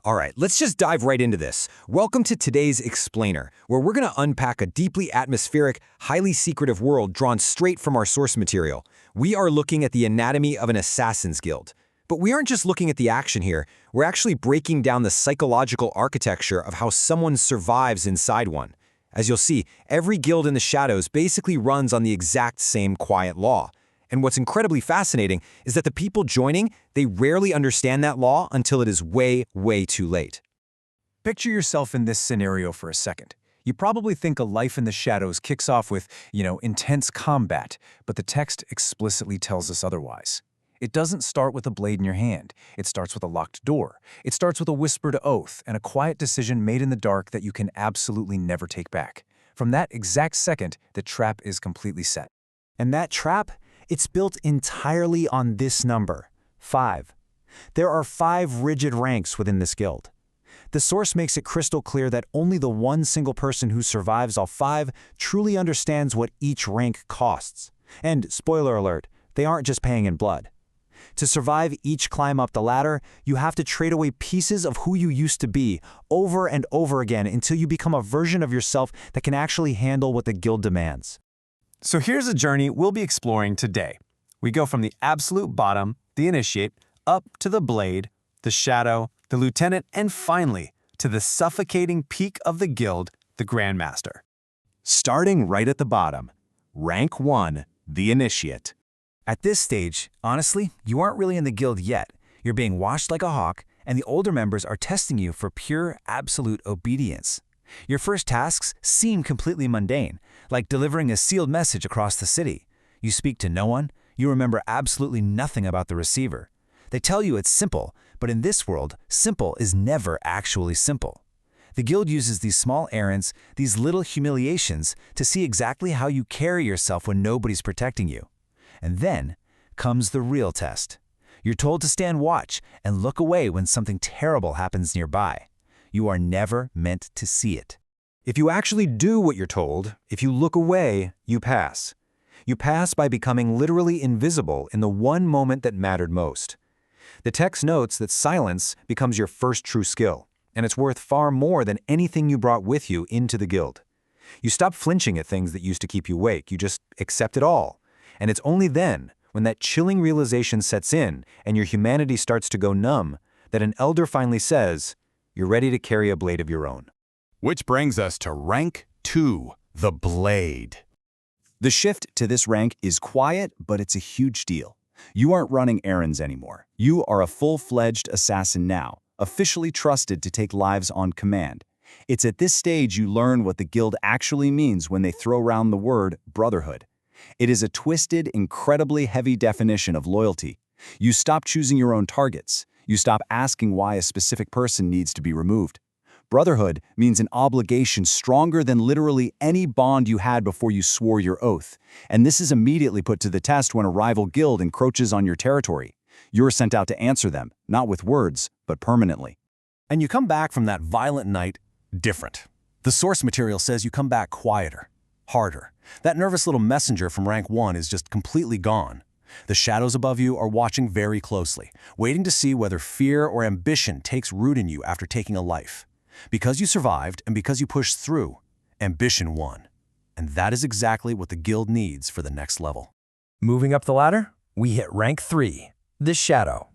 All right, let's just dive right into this. Welcome to today's Explainer, where we're going to unpack a deeply atmospheric, highly secretive world drawn straight from our source material. We are looking at the anatomy of an assassin's guild. But we aren't just looking at the action here, we're actually breaking down the psychological architecture of how someone survives inside one. As you'll see, every guild in the shadows basically runs on the exact same quiet law. And what's incredibly fascinating is that the people joining, they rarely understand that law until it is way, way too late. Picture yourself in this scenario for a second. You probably think a life in the shadows kicks off with, intense combat, but the text explicitly tells us otherwise. It doesn't start with a blade in your hand. It starts with a locked door. It starts with a whispered oath and a quiet decision made in the dark that you can absolutely never take back. From that exact second, the trap is completely set. And that trap? It's built entirely on this number, 5. There are 5 rigid ranks within this guild. The source makes it crystal clear that only the one single person who survives all 5 truly understands what each rank costs. And, spoiler alert, they aren't just paying in blood. To survive each climb up the ladder, you have to trade away pieces of who you used to be over and over again until you become a version of yourself that can actually handle what the guild demands. So here's a journey we'll be exploring today. We go from the absolute bottom, the initiate, up to the blade, the shadow, the lieutenant, and finally, to the suffocating peak of the guild, the Grandmaster. Starting right at the bottom, Rank 1, the Initiate. At this stage, honestly, you aren't really in the guild yet. You're being watched like a hawk, and the older members are testing you for pure, absolute obedience. Your first tasks seem completely mundane, like delivering a sealed message across the city. You speak to no one, you remember absolutely nothing about the receiver. They tell you it's simple, but in this world, simple is never actually simple. The guild uses these small errands, these little humiliations, to see exactly how you carry yourself when nobody's protecting you. And then comes the real test. You're told to stand watch and look away when something terrible happens nearby. You are never meant to see it. If you actually do what you're told, if you look away, you pass. You pass by becoming literally invisible in the one moment that mattered most. The text notes that silence becomes your first true skill, and it's worth far more than anything you brought with you into the guild. You stop flinching at things that used to keep you awake, you just accept it all. And it's only then, when that chilling realization sets in and your humanity starts to go numb, that an elder finally says, "You're ready to carry a blade of your own." Which brings us to Rank 2, the Blade. The shift to this rank is quiet, but it's a huge deal. You aren't running errands anymore. You are a full-fledged assassin now, officially trusted to take lives on command. It's at this stage you learn what the guild actually means when they throw around the word brotherhood. It is a twisted, incredibly heavy definition of loyalty. You stop choosing your own targets. You stop asking why a specific person needs to be removed. Brotherhood means an obligation stronger than literally any bond you had before you swore your oath. And this is immediately put to the test when a rival guild encroaches on your territory. You're sent out to answer them, not with words, but permanently. And you come back from that violent night different. The source material says you come back quieter, harder. That nervous little messenger from Rank 1 is just completely gone. The shadows above you are watching very closely, waiting to see whether fear or ambition takes root in you after taking a life. Because you survived and because you pushed through, ambition won. And that is exactly what the guild needs for the next level. Moving up the ladder, we hit Rank 3, the Shadow.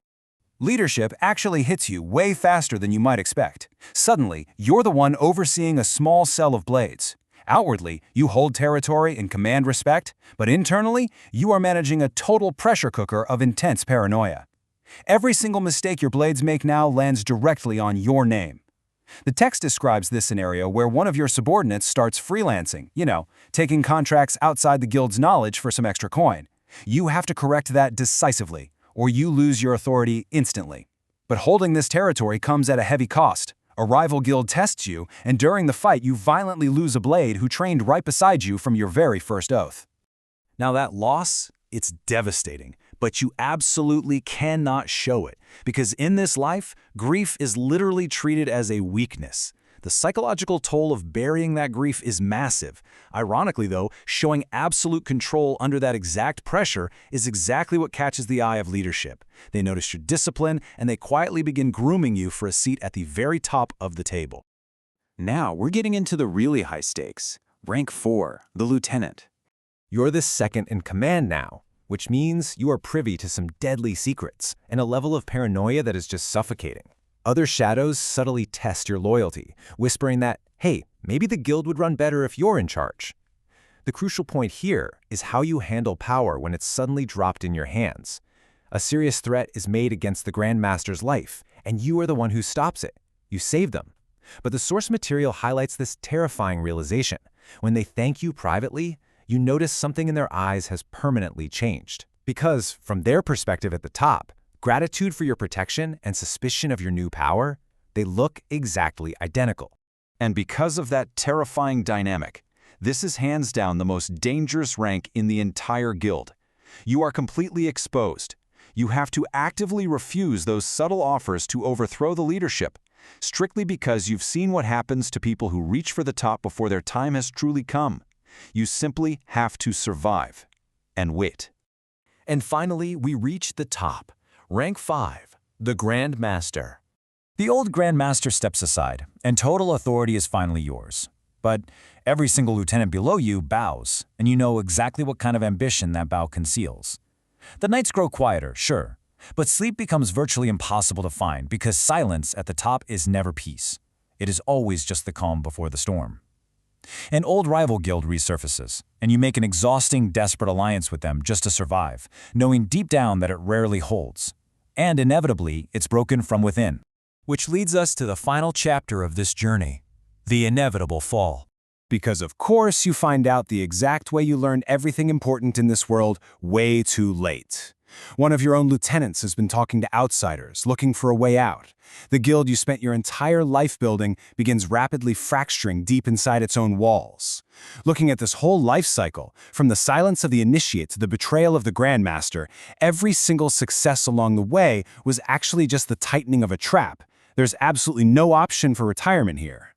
Leadership actually hits you way faster than you might expect. Suddenly, you're the one overseeing a small cell of blades. Outwardly, you hold territory and command respect, but internally, you are managing a total pressure cooker of intense paranoia. Every single mistake your blades make now lands directly on your name. The text describes this scenario where one of your subordinates starts freelancing, taking contracts outside the guild's knowledge for some extra coin. You have to correct that decisively, or you lose your authority instantly. But holding this territory comes at a heavy cost. A rival guild tests you, and during the fight you violently lose a blade who trained right beside you from your very first oath. Now that loss, it's devastating, but you absolutely cannot show it, because in this life, grief is literally treated as a weakness. The psychological toll of burying that grief is massive. Ironically, though, showing absolute control under that exact pressure is exactly what catches the eye of leadership. They notice your discipline, and they quietly begin grooming you for a seat at the very top of the table. Now we're getting into the really high stakes. Rank 4, the lieutenant. You're the second in command now, which means you are privy to some deadly secrets and a level of paranoia that is just suffocating. Other shadows subtly test your loyalty, whispering that, hey, maybe the guild would run better if you're in charge. The crucial point here is how you handle power when it's suddenly dropped in your hands. A serious threat is made against the Grandmaster's life, and you are the one who stops it. You save them. But the source material highlights this terrifying realization. When they thank you privately, you notice something in their eyes has permanently changed. Because, from their perspective at the top, gratitude for your protection and suspicion of your new power, they look exactly identical. And because of that terrifying dynamic, this is hands down the most dangerous rank in the entire guild. You are completely exposed. You have to actively refuse those subtle offers to overthrow the leadership, strictly because you've seen what happens to people who reach for the top before their time has truly come. You simply have to survive and wait. And finally, we reach the top. Rank 5, the Grandmaster. The old Grandmaster steps aside, and total authority is finally yours. But every single lieutenant below you bows, and you know exactly what kind of ambition that bow conceals. The nights grow quieter, sure, but sleep becomes virtually impossible to find because silence at the top is never peace. It is always just the calm before the storm. An old rival guild resurfaces, and you make an exhausting, desperate alliance with them just to survive, knowing deep down that it rarely holds. And inevitably, it's broken from within. Which leads us to the final chapter of this journey, the inevitable fall. Because of course you find out the exact way you learned everything important in this world way too late. One of your own lieutenants has been talking to outsiders, looking for a way out. The guild you spent your entire life building begins rapidly fracturing deep inside its own walls. Looking at this whole life cycle, from the silence of the initiate to the betrayal of the Grandmaster, every single success along the way was actually just the tightening of a trap. There's absolutely no option for retirement here.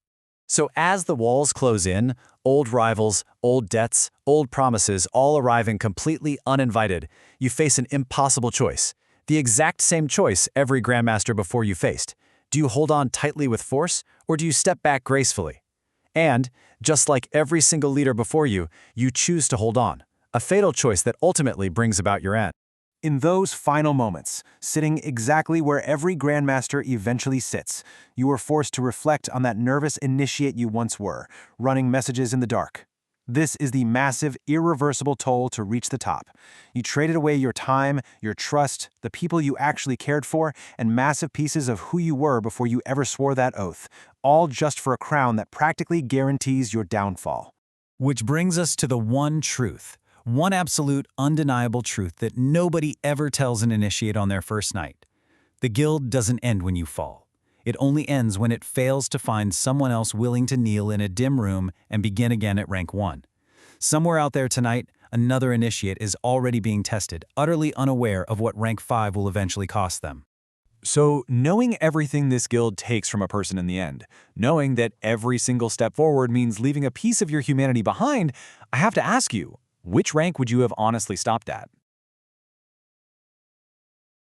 So as the walls close in, old rivals, old debts, old promises all arriving completely uninvited, you face an impossible choice. The exact same choice every Grandmaster before you faced. Do you hold on tightly with force, or do you step back gracefully? And, just like every single leader before you, you choose to hold on. A fatal choice that ultimately brings about your end. In those final moments, sitting exactly where every Grandmaster eventually sits, you are forced to reflect on that nervous initiate you once were, running messages in the dark. This is the massive, irreversible toll to reach the top. You traded away your time, your trust, the people you actually cared for, and massive pieces of who you were before you ever swore that oath, all just for a crown that practically guarantees your downfall. Which brings us to the one truth. One absolute, undeniable truth that nobody ever tells an initiate on their first night. The guild doesn't end when you fall. It only ends when it fails to find someone else willing to kneel in a dim room and begin again at rank 1. Somewhere out there tonight, another initiate is already being tested, utterly unaware of what rank 5 will eventually cost them. So, knowing everything this guild takes from a person in the end, knowing that every single step forward means leaving a piece of your humanity behind, I have to ask you, which rank would you have honestly stopped at?